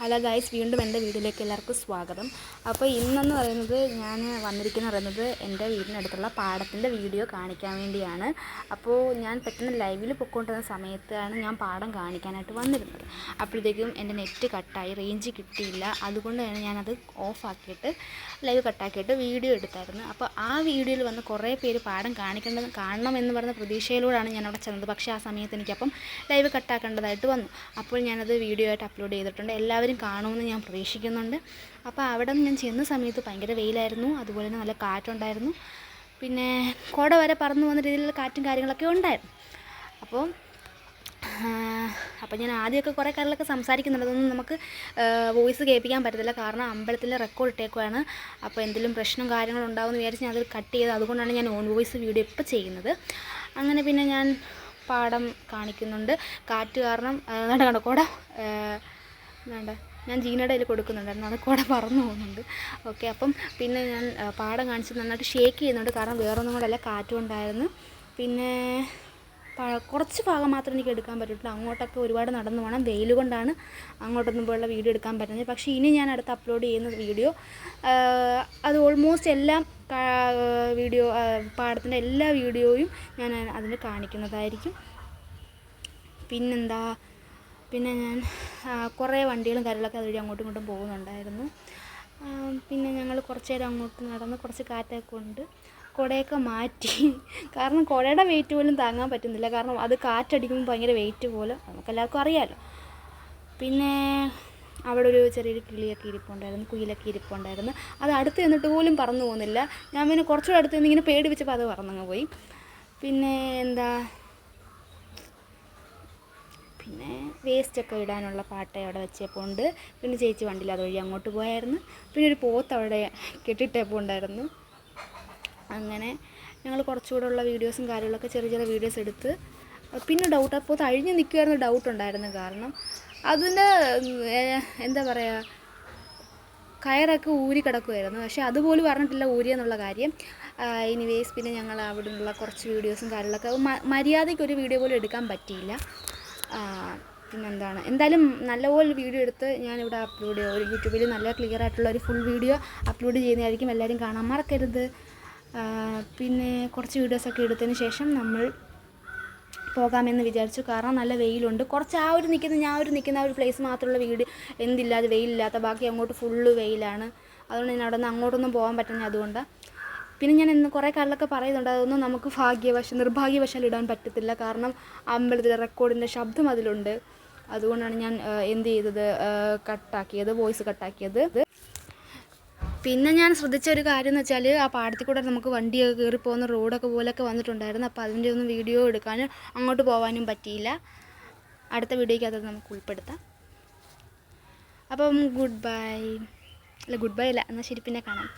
Hello guys, വീണ്ടും എൻ്റെ വീഡിയോയിലേക്ക് എല്ലാവർക്കും സ്വാഗതം. അപ്പോൾ ഇന്നെന്ന് പറയുന്നത് ഞാൻ വന്നിരിക്കുന്നത് എൻ്റെ വീടിനടുത്തുള്ള പാടത്തിൻ്റെ വീഡിയോ കാണിക്കാൻ വേണ്ടിയാണ്. അപ്പോൾ ഞാൻ പെട്ടെന്ന് ലൈവിൽ പൊയ്ക്കൊണ്ടിരുന്ന സമയത്താണ് ഞാൻ പാടം കാണിക്കാനായിട്ട് വന്നിരുന്നത്. അപ്പോഴത്തേക്കും എൻ്റെ നെറ്റ് കട്ടായി, റേഞ്ച് കിട്ടിയില്ല. അതുകൊണ്ട് തന്നെ ഞാനത് ഓഫാക്കിയിട്ട് ലൈവ് കട്ടാക്കിയിട്ട് വീഡിയോ എടുത്തായിരുന്നു. അപ്പോൾ ആ വീഡിയോയിൽ വന്ന് കുറേ പേര് പാടം കാണണമെന്ന് പറഞ്ഞ പ്രതീക്ഷയിലൂടെയാണ് ഞാൻ അവിടെ ചെന്നത്. പക്ഷേ ആ സമയത്ത് എനിക്കപ്പം ലൈവ് കട്ടാക്കേണ്ടതായിട്ട് വന്നു. അപ്പോൾ ഞാനത് വീഡിയോ ആയിട്ട് അപ്ലോഡ് ചെയ്തിട്ടുണ്ട്. എല്ലാവരും കാണുമെന്ന് ഞാൻ പ്രതീക്ഷിക്കുന്നുണ്ട്. അപ്പോൾ അവിടെ ഞാൻ ചെന്ന സമയത്ത് ഭയങ്കര വെയിലായിരുന്നു, അതുപോലെ തന്നെ നല്ല കാറ്റുണ്ടായിരുന്നു. പിന്നെ കുട വരെ പറന്നു വന്ന രീതിയിലുള്ള കാറ്റും കാര്യങ്ങളൊക്കെ ഉണ്ടായിരുന്നു. അപ്പോൾ ഞാൻ ആദ്യമൊക്കെ കുറേ കാര്യങ്ങളൊക്കെ സംസാരിക്കുന്നുണ്ട്. അതൊന്നും നമുക്ക് വോയിസ് കേൾപ്പിക്കാൻ പറ്റത്തില്ല, കാരണം അമ്പലത്തിൽ റെക്കോർഡ് ഇട്ടേക്കുവാണ്. അപ്പോൾ എന്തെങ്കിലും പ്രശ്നം കാര്യങ്ങളും ഉണ്ടാവുമെന്ന് വിചാരിച്ച് ഞാൻ അത് കട്ട് ചെയ്ത്, അതുകൊണ്ടാണ് ഞാൻ ഓൺ വോയിസ് വീഡിയോ ഇപ്പോൾ ചെയ്യുന്നത്. അങ്ങനെ പിന്നെ ഞാൻ പാടം കാണിക്കുന്നുണ്ട്. കാറ്റ് കാരണം കണ്ടോ കുട വേണ്ട, ഞാൻ ജീനയുടെ കയ്യിൽ കൊടുക്കുന്നുണ്ടായിരുന്നു, അത് കൂടെ പറന്നു പോകുന്നുണ്ട്. ഓക്കെ, അപ്പം പിന്നെ ഞാൻ പാടം കാണിച്ച് നന്നായിട്ട് ഷേക്ക് ചെയ്യുന്നുണ്ട്, കാരണം വേറൊന്നും കൂടെയല്ല, കാറ്റുണ്ടായിരുന്നു. പിന്നെ കുറച്ച് ഭാഗം മാത്രം എനിക്ക് എടുക്കാൻ പറ്റിയിട്ടുണ്ട്. അങ്ങോട്ടൊക്കെ ഒരുപാട് നടന്നു പോകണം, വെയിൽ കൊണ്ടാണ് അങ്ങോട്ടൊന്നും പോലുള്ള വീഡിയോ എടുക്കാൻ പറ്റുന്നത്. പക്ഷേ ഇനി ഞാൻ അടുത്ത് അപ്ലോഡ് ചെയ്യുന്ന വീഡിയോ അത് ഓൾമോസ്റ്റ് എല്ലാം വീഡിയോ പാടത്തിൻ്റെ എല്ലാ വീഡിയോയും ഞാൻ അതിന് കാണിക്കുന്നതായിരിക്കും. പിന്നെ ഞാൻ കുറേ വണ്ടികളും കാര്യങ്ങളൊക്കെ അതുവഴി അങ്ങോട്ടും ഇങ്ങോട്ടും പോകുന്നുണ്ടായിരുന്നു. പിന്നെ ഞങ്ങൾ കുറച്ച് നേരം അങ്ങോട്ട് നടന്ന്, കുറച്ച് കാറ്റൊക്കെ കൊണ്ട് കുടയൊക്കെ മാറ്റി, കാരണം കുടയുടെ വെയിറ്റ് പോലും താങ്ങാൻ പറ്റുന്നില്ല, കാരണം അത് കാറ്റടിക്കുമ്പോൾ ഭയങ്കര വെയിറ്റ് പോലെ നമുക്കെല്ലാവർക്കും അറിയാമല്ലോ. പിന്നെ അവിടെ ഒരു ചെറിയൊരു കിളിയൊക്കെ ഇരിപ്പുണ്ടായിരുന്നു, കുയിലൊക്കെ ഇരിപ്പുണ്ടായിരുന്നു. അത് അടുത്ത് നിന്നിട്ട് പോലും പറന്നു പോകുന്നില്ല. ഞാൻ പിന്നെ കുറച്ചുകൂടെ അടുത്ത് നിന്ന് ഇങ്ങനെ പേടിപ്പിച്ചപ്പോൾ അത് പറന്നങ്ങ് പോയി. പിന്നെ വേസ്റ്റൊക്കെ ഇടാനുള്ള പാട്ട അവിടെ വെച്ചപ്പോണ്ട്. പിന്നെ ചേച്ചി വണ്ടിയിൽ അതുവഴി അങ്ങോട്ട് പോയായിരുന്നു. പിന്നെ ഒരു പോത്ത് അവിടെ കെട്ടിട്ടപ്പോൾ ഉണ്ടായിരുന്നു. അങ്ങനെ ഞങ്ങൾ കുറച്ചുകൂടെ ഉള്ള വീഡിയോസും കാര്യങ്ങളൊക്കെ ചെറിയ വീഡിയോസ് എടുത്ത്. പിന്നെ ഡൗട്ട്, അപ്പോൾ അഴിഞ്ഞ് നിൽക്കുമായിരുന്നു, ഡൗട്ടുണ്ടായിരുന്നു. കാരണം അതിൻ്റെ എന്താ പറയുക, കയറൊക്കെ ഊരി കിടക്കുമായിരുന്നു. പക്ഷേ അതുപോലും പറഞ്ഞിട്ടില്ല ഊരിയെന്നുള്ള കാര്യം. എനിവേസ് പിന്നെ ഞങ്ങൾ അവിടെ നിന്നുള്ള കുറച്ച് വീഡിയോസും കാര്യങ്ങളൊക്കെ മര്യാദയ്ക്ക് ഒരു വീഡിയോ പോലും എടുക്കാൻ പറ്റിയില്ല. എന്തായാലും നല്ലപോലെ വീഡിയോ എടുത്ത് ഞാനിവിടെ അപ്ലോഡ് ചെയ്യാം. ഒരു യൂട്യൂബിൽ നല്ല ക്ലിയർ ആയിട്ടുള്ള ഒരു ഫുൾ വീഡിയോ അപ്ലോഡ് ചെയ്യുന്നതായിരിക്കും. എല്ലാവരും കാണാൻ മറക്കരുത്. പിന്നെ കുറച്ച് വീഡിയോസൊക്കെ എടുത്തതിന് ശേഷം നമ്മൾ പോകാമെന്ന് വിചാരിച്ചു, കാരണം നല്ല വെയിലുണ്ട്. കുറച്ച് ഞാൻ നിൽക്കുന്ന ആ ഒരു പ്ലേസ് മാത്രമുള്ള വീട് എന്തില്ലാതെ വെയിലില്ലാത്ത, ബാക്കി അങ്ങോട്ട് ഫുള്ള് വെയിലാണ്. അതുകൊണ്ട് ഞാൻ അവിടെ നിന്ന് അങ്ങോട്ടൊന്നും പോകാൻ പറ്റുന്നത് അതുകൊണ്ടാണ്. പിന്നെ ഞാൻ ഇന്ന് കുറേ കാര്യങ്ങളൊക്കെ പറയുന്നുണ്ട്, അതൊന്നും നമുക്ക് നിർഭാഗ്യവശാൽ ഇടാൻ പറ്റത്തില്ല, കാരണം അമ്പലത്തിലെ റെക്കോർഡിൻ്റെ ശബ്ദം അതിലുണ്ട്. അതുകൊണ്ടാണ് ഞാൻ വോയിസ് കട്ടാക്കിയത്. പിന്നെ ഞാൻ ശ്രദ്ധിച്ച ഒരു കാര്യം എന്ന് വെച്ചാൽ, ആ പാടത്തിൽ കൂടെ നമുക്ക് വണ്ടിയൊക്കെ കയറി പോകുന്ന റോഡൊക്കെ പോലെയൊക്കെ വന്നിട്ടുണ്ടായിരുന്നു. അപ്പോൾ അതിൻ്റെ ഒന്നും വീഡിയോ എടുക്കാനും അങ്ങോട്ട് പോകാനും പറ്റിയില്ല. അടുത്ത വീഡിയോയ്ക്ക് അത് നമുക്ക് ഉൾപ്പെടുത്താം. അപ്പം ഗുഡ് ബൈ അല്ല, എന്നാൽ ശരി, പിന്നെ കാണാം.